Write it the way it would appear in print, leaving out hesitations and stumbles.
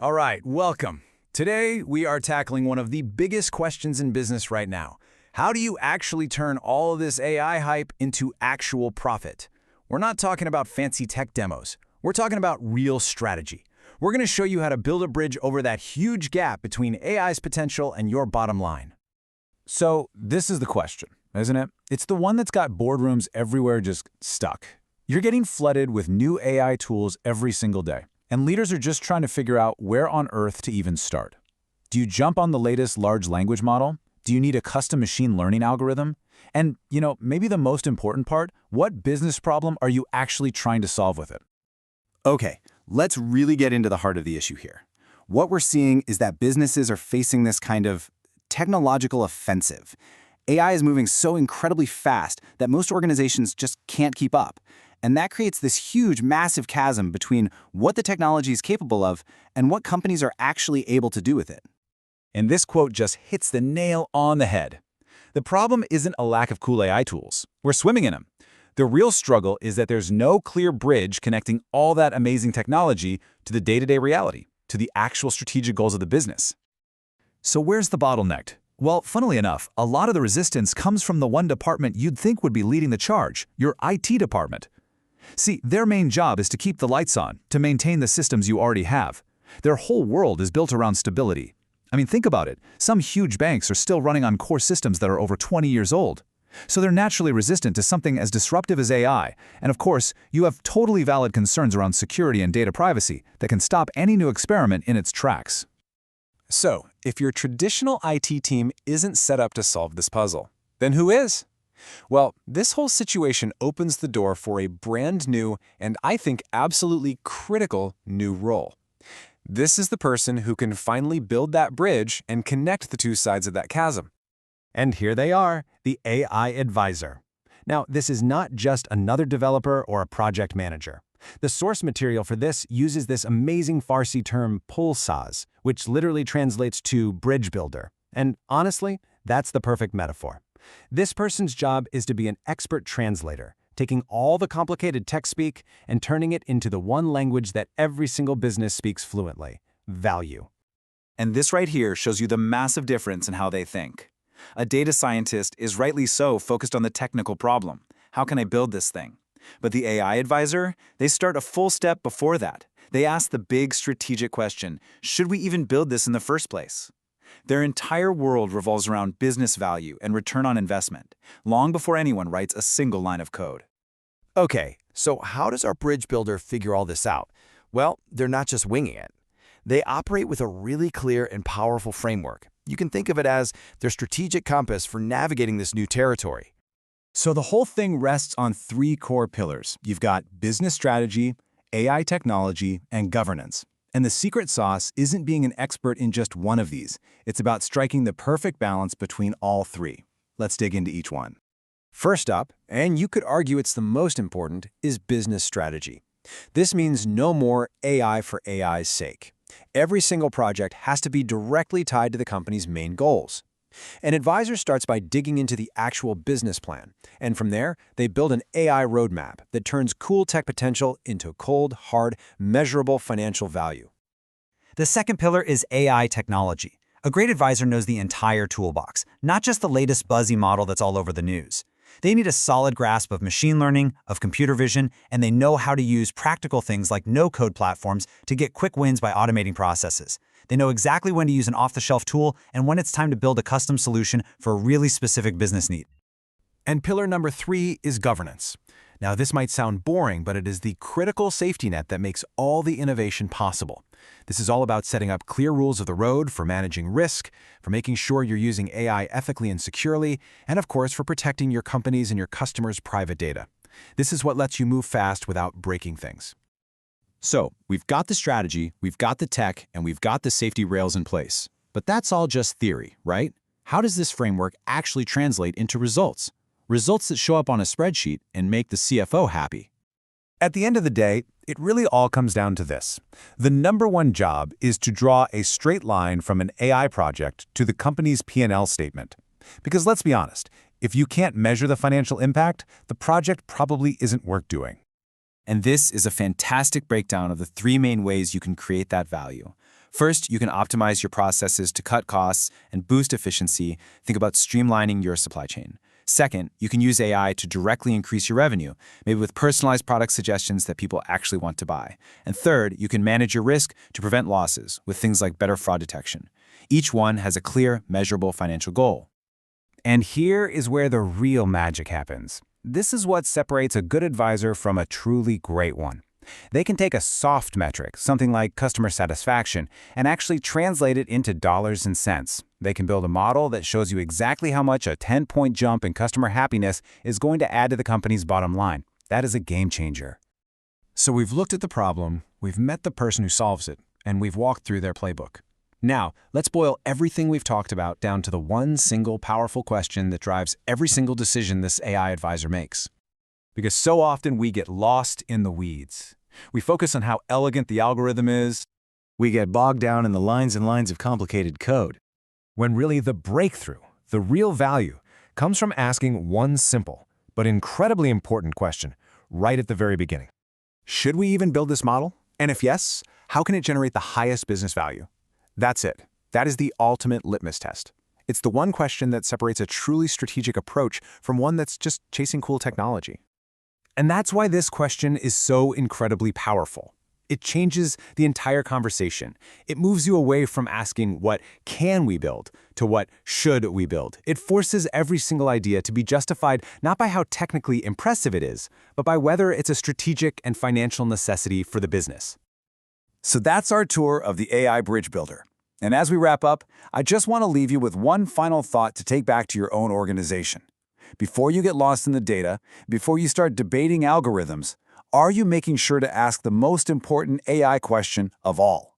All right, welcome. Today, we are tackling one of the biggest questions in business right now. How do you actually turn all of this AI hype into actual profit? We're not talking about fancy tech demos. We're talking about real strategy. We're going to show you how to build a bridge over that huge gap between AI's potential and your bottom line. So, this is the question, isn't it? It's the one that's got boardrooms everywhere just stuck. You're getting flooded with new AI tools every single day. And leaders are just trying to figure out where on earth to even start. Do you jump on the latest large language model? Do you need a custom machine learning algorithm? And, maybe the most important part, what business problem are you actually trying to solve with it? Okay, let's really get into the heart of the issue here. What we're seeing is that businesses are facing this kind of technological offensive. AI is moving so incredibly fast that most organizations just can't keep up. And that creates this huge, massive chasm between what the technology is capable of and what companies are actually able to do with it. And this quote just hits the nail on the head. The problem isn't a lack of cool AI tools. We're swimming in them. The real struggle is that there's no clear bridge connecting all that amazing technology to the day-to-day reality, to the actual strategic goals of the business. So where's the bottleneck? Well, funnily enough, a lot of the resistance comes from the one department you'd think would be leading the charge, your IT department. See, their main job is to keep the lights on, to maintain the systems you already have. Their whole world is built around stability. I mean, think about it. Some huge banks are still running on core systems that are over 20 years old. So they're naturally resistant to something as disruptive as AI. And of course, you have totally valid concerns around security and data privacy that can stop any new experiment in its tracks. So, if your traditional IT team isn't set up to solve this puzzle, then who is? Well, this whole situation opens the door for a brand new and I think absolutely critical new role. This is the person who can finally build that bridge and connect the two sides of that chasm. And here they are, the AI advisor. Now, this is not just another developer or a project manager. The source material for this uses this amazing Farsi term pulsaz, which literally translates to bridge builder. And honestly, that's the perfect metaphor. This person's job is to be an expert translator, taking all the complicated tech speak and turning it into the one language that every single business speaks fluently: value. And this right here shows you the massive difference in how they think. A data scientist is rightly so focused on the technical problem. How can I build this thing? But the AI advisor, they start a full step before that. They ask the big strategic question, should we even build this in the first place? Their entire world revolves around business value and return on investment, long before anyone writes a single line of code. Okay, so how does our bridge builder figure all this out? Well, they're not just winging it. They operate with a really clear and powerful framework. You can think of it as their strategic compass for navigating this new territory. So the whole thing rests on three core pillars. You've got business strategy, AI technology, and governance. And the secret sauce isn't being an expert in just one of these. It's about striking the perfect balance between all three. Let's dig into each one. First up, and you could argue it's the most important, is business strategy. This means no more AI for AI's sake. Every single project has to be directly tied to the company's main goals. An advisor starts by digging into the actual business plan, and from there, they build an AI roadmap that turns cool tech potential into cold, hard, measurable financial value. The second pillar is AI technology. A great advisor knows the entire toolbox, not just the latest buzzy model that's all over the news. They need a solid grasp of machine learning, of computer vision, and they know how to use practical things like no-code platforms to get quick wins by automating processes. They know exactly when to use an off-the-shelf tool and when it's time to build a custom solution for a really specific business need. And pillar number 3 is governance. Now, this might sound boring, but it is the critical safety net that makes all the innovation possible. This is all about setting up clear rules of the road for managing risk, for making sure you're using AI ethically and securely, and of course, for protecting your company's and your customers' private data. This is what lets you move fast without breaking things. So, we've got the strategy, we've got the tech, and we've got the safety rails in place. But that's all just theory, right? How does this framework actually translate into results? Results that show up on a spreadsheet and make the CFO happy. At the end of the day, it really all comes down to this. The number one job is to draw a straight line from an AI project to the company's P&L statement. Because let's be honest, if you can't measure the financial impact, the project probably isn't worth doing. And this is a fantastic breakdown of the three main ways you can create that value. First, you can optimize your processes to cut costs and boost efficiency. Think about streamlining your supply chain. Second, you can use AI to directly increase your revenue, maybe with personalized product suggestions that people actually want to buy. And third, you can manage your risk to prevent losses with things like better fraud detection. Each one has a clear, measurable financial goal. And here is where the real magic happens. This is what separates a good advisor from a truly great one. They can take a soft metric, something like customer satisfaction, and actually translate it into dollars and cents. They can build a model that shows you exactly how much a 10-point jump in customer happiness is going to add to the company's bottom line. That is a game changer. So we've looked at the problem, we've met the person who solves it, and we've walked through their playbook. Now, let's boil everything we've talked about down to the one single powerful question that drives every single decision this AI advisor makes. Because so often we get lost in the weeds. We focus on how elegant the algorithm is. We get bogged down in the lines and lines of complicated code. When really the breakthrough, the real value, comes from asking one simple, but incredibly important question right at the very beginning. Should we even build this model? And if yes, how can it generate the highest business value? That's it. That is the ultimate litmus test. It's the one question that separates a truly strategic approach from one that's just chasing cool technology. And that's why this question is so incredibly powerful. It changes the entire conversation. It moves you away from asking what can we build to what should we build. It forces every single idea to be justified not by how technically impressive it is, but by whether it's a strategic and financial necessity for the business. So that's our tour of the AI Bridge Builder. And as we wrap up, I just want to leave you with one final thought to take back to your own organization. Before you get lost in the data, before you start debating algorithms, are you making sure to ask the most important AI question of all?